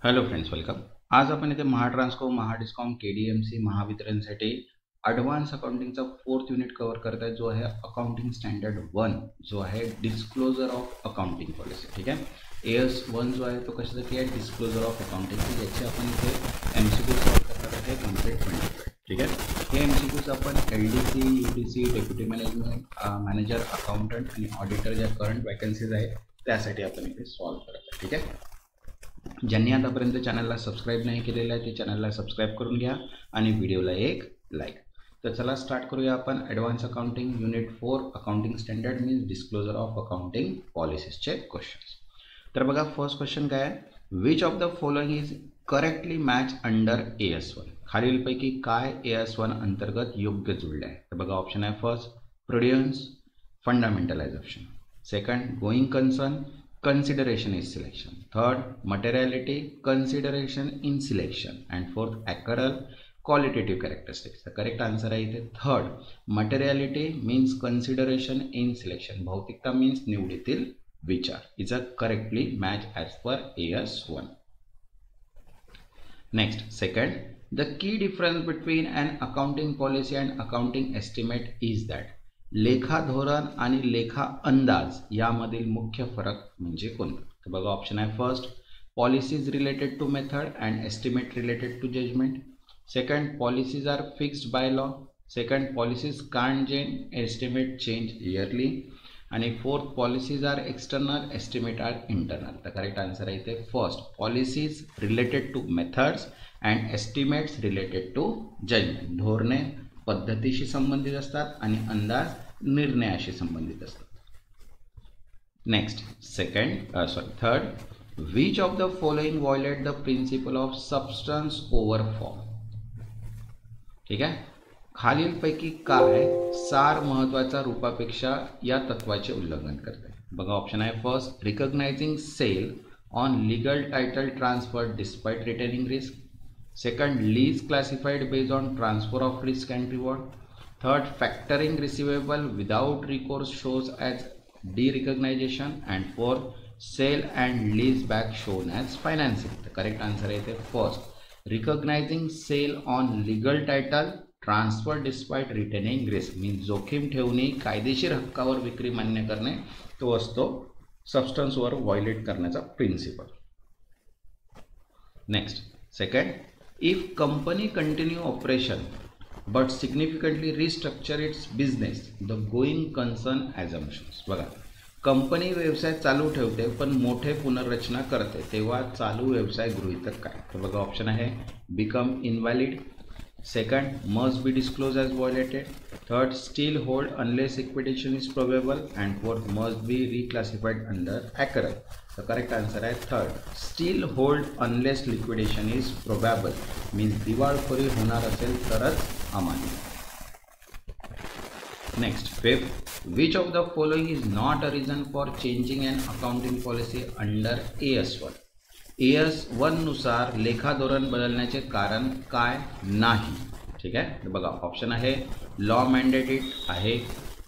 Hello friends, welcome. आज आपण इथे महाट्रान्सकॉम, महाडिस्कॉम, केडीएमसी, महावितरणसाठी ॲडव्हान्स अकाउंटिंगचा 4th युनिट कव्हर करत आहे, जो आहे अकाउंटिंग स्टँडर्ड 1, जो आहे डिस्क्लोजर ऑफ अकाउंटिंग पॉलिसी. ठीक आहे. AS1 जो आहे तो कशासाठी आहे? Disclosure of accounting. याचे आपण इथे MCQ सॉल्व करणार आहे कंप्लीट 25. ठीक आहे. हे MCQs आपण LDC, UDC, deputy manager, accountant आणि ऑडिटर ज्या करंट वॅकन्सीज आहेत त्यासाठी आपण इथे सॉल्व करत आहे. ठीक आहे. ज्यांनी आतापर्यंत चॅनलला सबस्क्राईब नाही केलेलं आहे ते चॅनलला सबस्क्राईब करून घ्या आणि व्हिडिओला एक लाईक. तर चला स्टार्ट करूया आपण advance accounting unit 4 accounting standard means disclosure of accounting पॉलिसीजचे क्वेश्चन्स. तर बघा, फर्स्ट क्वेश्चन काय आहे? Which of the following is correctly match under AS1. खालीलपैकी काय AS1 अंतर्गत योग्य जुळले आहे? तर बघा, ऑप्शन आहे first prudence, fundamentalization. Second going concern, consideration is selection. Third, materiality, consideration in selection. And fourth, accrual, qualitative characteristics. The correct answer आहे इथे third. Materiality means consideration in selection. भौतिकता means निवडीतील विचार. Is a correctly match as per AS1. Next, second, the key difference between an accounting policy and accounting estimate is that लेखा धोरण आणि लेखा अंदाज यामधील मुख्य फरक म्हणजे कोणता? तर बघा, ऑप्शन आहे first policies related to method and estimate related to judgement. Second, policies are fixed by law. Second, policies can't change, estimate change yearly. आणि fourth, policies are external, estimate are internal. तर correct answer आहे इथे first, policies related to methods and estimates related to judgement. धोरणे पद्धतीशी संबंधित असतात आणि अंदाज निर्णयाशी संबंधित असतात. Next, third, which of the following violate the principle of substance over form. ठीक आहे. खालीलपैकी काय सार महत्वाच्या रूपापेक्षा या तत्वाचे उल्लंघन करते? बघा, ऑप्शन आहे first recognising sale on legal title transfer despite retaining risk. Second, lease classified based on transfer of risk and reward. Third, factoring receivable without recourse shows as derecognition. And fourth, sale and lease back shown as financing. The correct answer is first, recognizing sale on legal title transfer despite retaining risk means जोखीम ठेवणे, कायदेशीर हक्कावर विक्री मान्य करणे, तो असतो सबस्टन्सवर violate करण्याचा principle. Next, second, if company continue operation but significantly restructure its business, the going concern assumptions. बघा, कंपनी व्यवसाय चालू ठेवते पण मोठे पुनर्रचना करते तेव्हा चालू व्यवसाय गृहीतक काय? तर बघा, ऑप्शन आहे become invalid. Second, must be disclose as violated. Third, still hold unless liquidation is probable. And fourth, must be reclassified under accrual. तर करेक्ट आन्सर आहे third, still hold unless liquidation is probable means दिवाळखोरी होणार असेल तरच अमान्य. Next, fifth, which of the following is not a reason for changing an accounting policy under AS1. AS1 नुसार लेखा धोरण बदलण्याचे कारण काय नाही? ठीक आहे. तर बघा, ऑप्शन आहे लॉ मॅन्डेटेड आहे.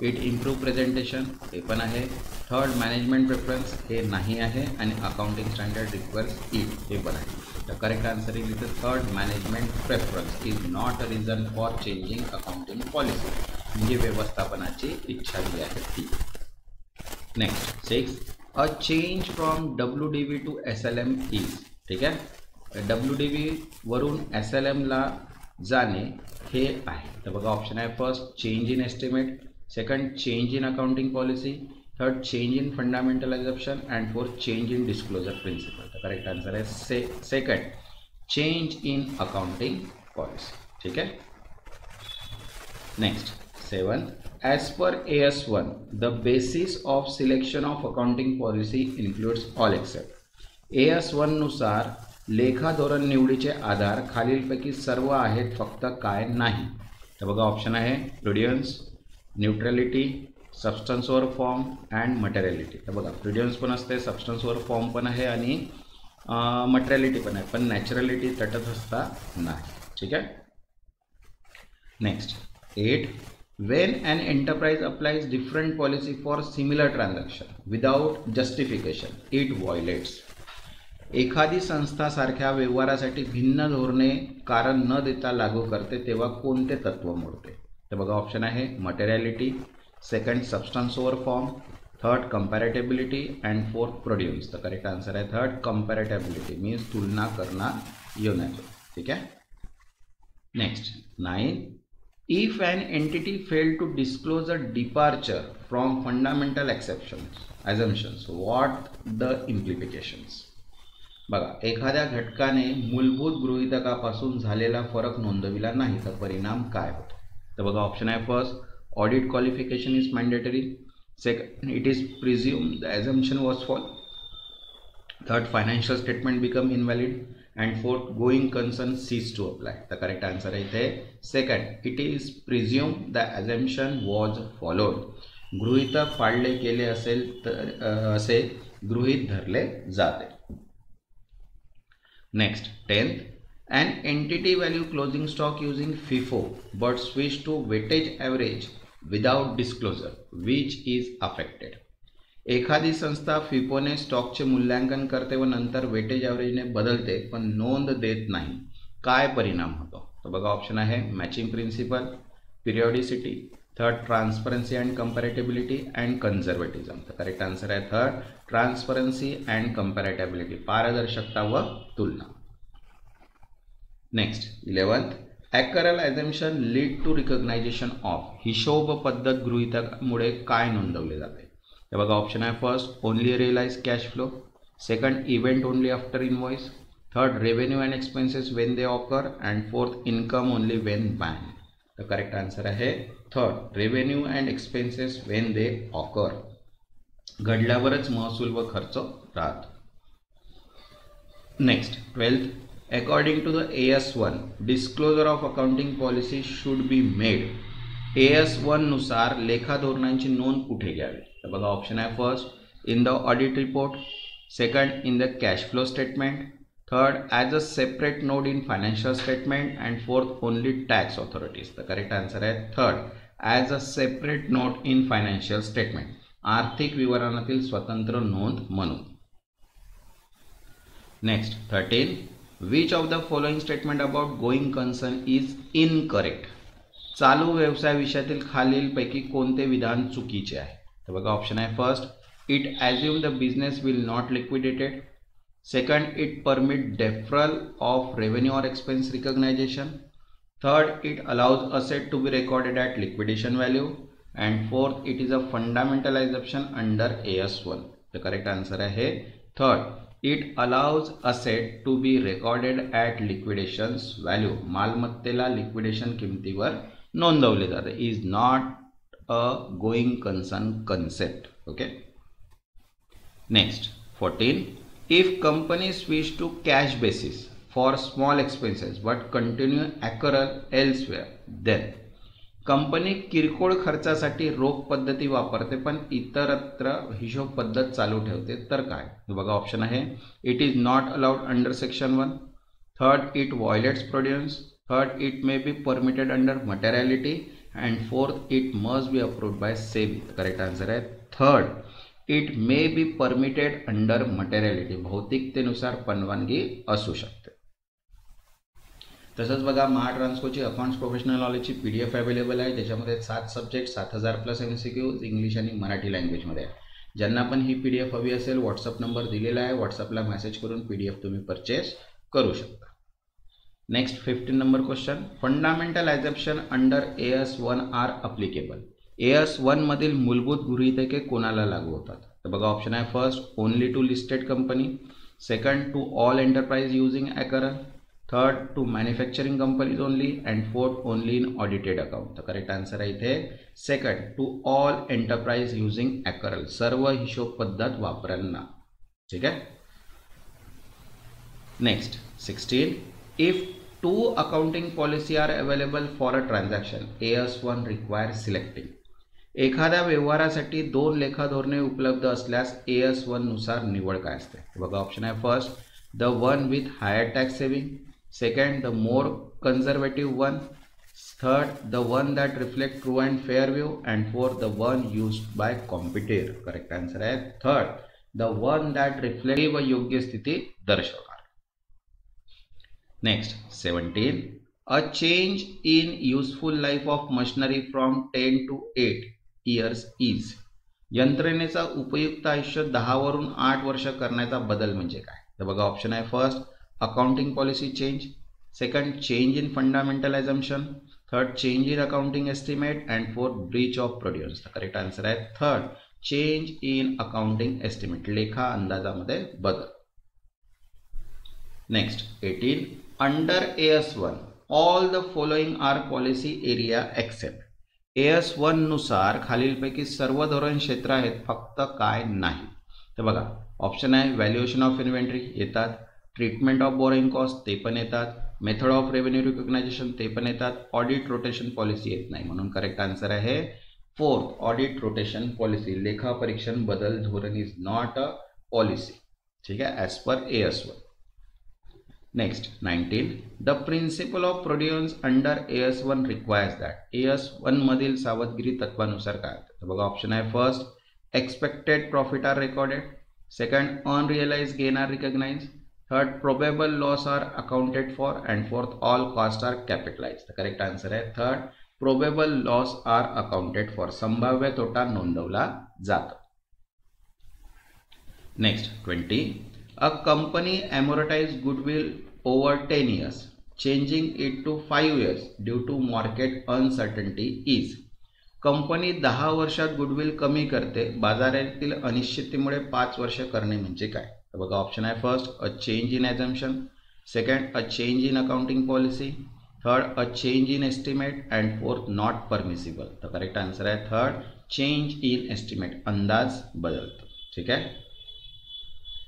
इट इम्प्रूव्ह प्रेझेंटेशन, हे पण आहे. थर्ड, मॅनेजमेंट प्रेफरन्स, हे नाही आहे. आणि अकाउंटिंग स्टँडर्ड रिक्वायर्स इट, हे पण आहे. तर करेक्ट आन्सर इज इथे third, management preference is not a reason for changing accounting policy, म्हणजे व्यवस्थापनाची इच्छा जी आहे ती. Next, six, a change from WDV to SLM is. ठीक आहे. WDV वरून SLM ला जाणे हे आहे. तर बघा, ऑप्शन आहे first, change in estimate. Second, change in accounting policy. Third, change in fundamental exception. And fourth, change in disclosure principle. तर करेक्ट आन्सर आहे second, change in accounting policy. ठीक आहे. Next, seventh, as per AS1, the basis of selection of accounting policy includes all except. AS1 नुसार लेखा धोरण निवडीचे आधार खालीलपैकी सर्व आहेत, फक्त काय नाही? तर बघा, ऑप्शन आहे prudence, neutrality, substance over form and materiality. तर बघा, प्रुडियन्स पण असते, सबस्टन्स ओव्हर फॉर्म पण आहे आणि मटेरियलिटी पण आहे, पण नॅचरलिटी तटस्थता नाही. ठीक आहे. Next, 8, when an enterprise applies different policy for similar transaction without justification, it violates. एखादी संस्था सारख्या व्यवहारासाठी भिन्न धोरणे कारण न देता लागू करते तेव्हा कोणते तत्व मोडते? तर बघा ऑप्शन आहे materiality, second substance over form, third comparability and fourth prudence. तर करेक्ट आन्सर आहे थर्ड कंपॅरेटिबिलिटी, मीन्स तुलना करणार योग्य. ठीक आहे. Next 9. If an entity failed to disclose a departure from fundamental assumptions, what the implications? बघा, एखाद्या घटकाने मूलभूत गृहीतकापासून झालेला फरक नोंदविला नाही तर परिणाम काय होतो? तर बघा ऑप्शन आहे first audit qualification is mandatory, second it is presume the assumption was false, third financial statement become invalid, and fourth going concern cease to apply. The correct answer आहे इथे second, it is presume the assumption was followed. गृहीतक पाळले गेले असेल तर असे गृहीत धरले जाते. Next 10th, an entity value closing stock using FIFO but switch to weighted average without disclosure, which is affected. एखादी संस्था फिफोने स्टॉकचे मूल्यांकन करते व नंतर वेटेज ॲव्हरेजने बदलते पण नोंद देत नाही, काय परिणाम होतो? तर बघा ऑप्शन आहे matching principle, periodicity, third transparency and comparability and conservatism. तर करेक्ट आन्सर आहे थर्ड ट्रान्सपरन्सी अँड कंपॅरेटिबिलिटी, पारदर्शकता व तुलना. Next 11th, accrual assumption lead to recognization of. हिशोब पद्धत गृहीतकामुळे काय नोंदवले जाते? तर बघा ऑप्शन आहे first only realize cash flow, second event only after invoice, third revenue and expenses when they occur, and fourth income only when ban. तर correct answer आहे third revenue and expenses when they occur, घडल्यावरच महसूल व खर्च राहतो. Next 12th, according to the AS1 disclosure of accounting policy should be made. AS1 नुसार लेखा धोरणांची नोंद कुठे घ्यावी? तर बघा ऑप्शन आहे first in the audit report, second in the cash flow statement, third as a separate note in financial statement, and fourth only tax authorities. तर करेक्ट आन्सर आहे third as a separate note in financial statement, आर्थिक विवरणातील स्वतंत्र नोंद म्हणून. Next 13, which of the following statement about going concern is incorrect. चालू व्यवसाय विषयातील खालीलपैकी कोणते विधान चुकीचे आहे? तर बघा ऑप्शन आहे first it assume the business will not liquidated, second it permit deferral of revenue or expense recognization, third it allows asset to be recorded at liquidation value, and fourth it is a fundamental assumption under AS1. तर correct answer आहे third it allows asset to be recorded at liquidations value, मालमत्तेला liquidation किमतीवर नोंदवले जाते, is not a going concern concept. Okay. Next 14, if company switch to cash basis for small expenses but continue accrual elsewhere, then. Company किरकोळ खर्चासाठी रोख पद्धती वापरते पण इतरत्र हिशोब पद्धत चालू ठेवते तर काय? बघा ऑप्शन आहे it is not allowed under section 1, third it violates prudence, third it may be permitted under materiality, and fourth it must be approved by SEBI. Correct answer आहे third it may be permitted under materiality, भौतिकतेनुसार परवानगी असू शकते. तसंच बघा महाट्रान्सकोची accounts professional नॉलेजची PDF available आहे, ज्याच्यामध्ये 7 सब्जेक्ट 7000+ MCQs इंग्लिश आणि मराठी लँग्वेजमध्ये आहे. ज्यांना पण ही PDF हवी असेल व्हॉट्सअप नंबर दिलेला आहे, व्हॉट्सअपला मेसेज करून PDF तुम्ही परचेस करू शकता. Next 15 number question, fundamental assumption under AS1 are applicable. AS1 मधील मूलभूत गृहीतके कोणाला लागू होतात? तर बघा ऑप्शन आहे first only to listed company, second to all enterprise using accrual, third to manufacturing companies only, and fourth only in audited account. तर करेक्ट आन्सर आहे इथे second to all enterprise using accrual, सर्व हिशोब पद्धत वापरांना. ठीक आहे. Next 16, if two accounting policy are available for a transaction, AS1 requires selecting. एखाद्या व्यवहारासाठी 2 लेखा धोरणे उपलब्ध असल्यास AS1 नुसार निवड काय असते? बघा ऑप्शन आहे first the one with higher tax saving, second the more conservative one, third the one that reflect true and fair view, and fourth the one used by competitor. Correct answer आहे third the one that reflect व योग्य स्थिती दर्शवणार. Next 17. A change in useful life of machinery from 10 to 8 years is. यंत्रणेचा उपयुक्त आयुष्य 10 वरून 8 वर्ष करण्याचा बदल म्हणजे काय? तर बघा ऑप्शन आहे first accounting policy change, second change in fundamental assumption, third change in accounting estimate and fourth breach of prudence. तर करेक्ट आन्सर आहे third change in accounting estimate, लेखा अंदाजामध्ये बदल. Next 18. Under AS1 all the following are policy area except. AS1 नुसार खालीलपैकी सर्व धोरण क्षेत्र आहेत, फक्त काय नाही? तर बघा ऑप्शन आहे व्हॅल्युएशन ऑफ इन्व्हेंटरी येतात, ट्रीटमेंट ऑफ बोरोइंग कॉस्ट ते पण येतात, मेथड ऑफ रेव्हेन्यू रिकॉग्नायझेशन ते पण येतात, ऑडिट रोटेशन पॉलिसी येत नाही. म्हणून करेक्ट आन्सर आहे फोर्थ ऑडिट रोटेशन पॉलिसी. लेखा परीक्षण बदल धोरण इज नॉट अ पॉलिसी. ठीक आहे, as per AS1. Next 19. The principle of prudence under AS1 requires that. AS1 मधील सावधगिरी तत्वानुसार काय? तर बघा ऑप्शन आहे first expected profit are recorded, second unrealise gain are recognise, third probable loss are accounted for and fourth all cost are capitalise. तर correct answer आहे third probable loss are accounted for. संभाव्य तोटा नोंदवला जातो. Next 20. A company amortize goodwill over 10 years, changing it to 5 years due to market uncertainty is. Company 10 वर्षात goodwill कमी करते, बाजारातील अनिश्चिततेमुळे 5 वर्ष करणे म्हणजे काय? तर बघा ऑप्शन आहे first a change in assumption, second a change in accounting policy, third a change in estimate and fourth not permissible. तर करेक्ट आन्सर आहे थर्ड चेंज इन एस्टिमेट, अंदाज बदलतो. ठीक आहे.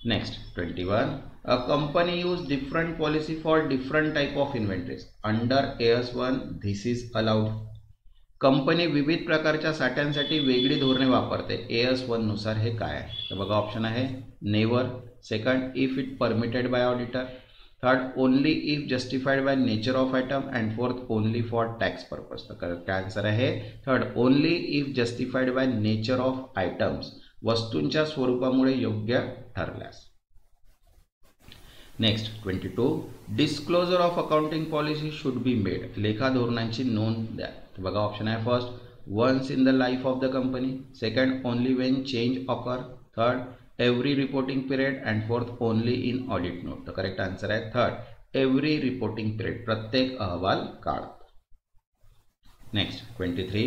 Next 21. A company use different policy for different type of inventories. Under AS1 this is allowed. Company विविध प्रकारच्या साठ्यांसाठी वेगळी धोरणे वापरते. AS1 नुसार हे काय आहे? तर बघा ऑप्शन आहे never, second if it permitted by auditor, third only if justified by nature of item and fourth only for tax purpose. तर करेक्ट आन्सर आहे third only if justified by nature of items, वस्तूंच्या स्वरूपामुळे योग्य ठरल्यास. Next 22. Disclosure of accounting policy should be made. लेखा धोरणांची नोंद द्या. तर बघा ऑप्शन आहे first once in the life of the company, second only when change occur, third every reporting period and fourth only in audit note. तर correct answer आहे third every reporting period, प्रत्येक अहवाल काळ. Next 23.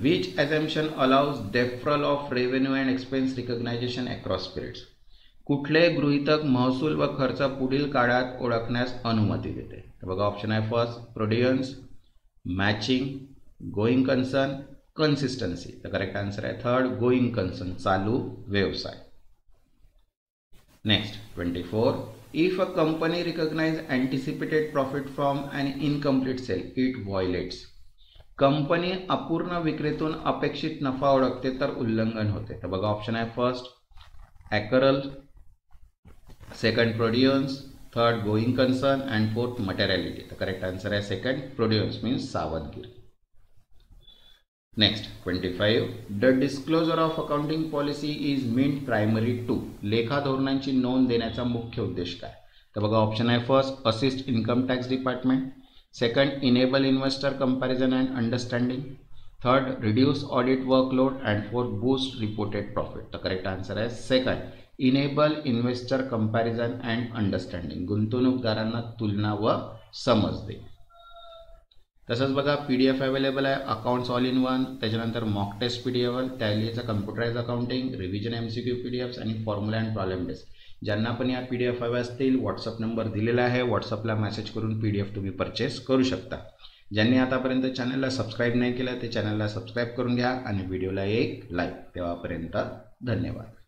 Which assumption allows deferral of revenue and expense recognition across periods? कुठले गृहीतक महसूल व खर्च पुढील काळात ओळखण्यास अनुमती देते? तर बघा ऑप्शन आहे first prudence, matching, going concern, consistency. तर करेक्ट आन्सर आहे थर्ड गोइंग कन्सर्न, चालू व्यवसाय. Next 24. If a company recognise anticipated profit from an incomplete sale it violates. Company अपूर्ण विक्रीतून अपेक्षित नफा ओळखते तर उल्लंघन होते. तर बघा ऑप्शन आहे first accrual, second prudence, third going concern and fourth materiality. तर करेक्ट आन्सर आहे सेकंड प्रोड्युस मीन्स सावधगिरी. Next 25. The disclosure of accounting policy is meant primary to. लेखा धोरणांची नोंद देण्याचा मुख्य उद्देश काय? तर बघा ऑप्शन आहे first assist income tax department, second enable investor comparison and understanding, third reduce audit workload and fourth boost reported profit. तर करेक्ट आन्सर आहे second enable investor comparison and understanding, गुंतवणूकदारांना तुलना व समज दे. तसंच बघा PDF अवेलेबल आहे अकाउंट्स ऑल इन वन, त्याच्यानंतर मॉक टेस्ट PDF, टॅलीचं computerise accounting, revision MCQ PDFs आणि फॉर्म्युला अँड प्रॉब्लेम डेस्क. ज्यांना पण या PDF हव्या असतील व्हॉट्सअप नंबर दिलेला आहे, व्हॉट्सअपला मेसेज करून PDF तुम्ही परचेस करू शकता. ज्यांनी आतापर्यंत चॅनलला सबस्क्राईब नाही केलं ते चॅनलला सबस्क्राईब करून घ्या आणि व्हिडिओला एक लाईक. तेव्हापर्यंत धन्यवाद.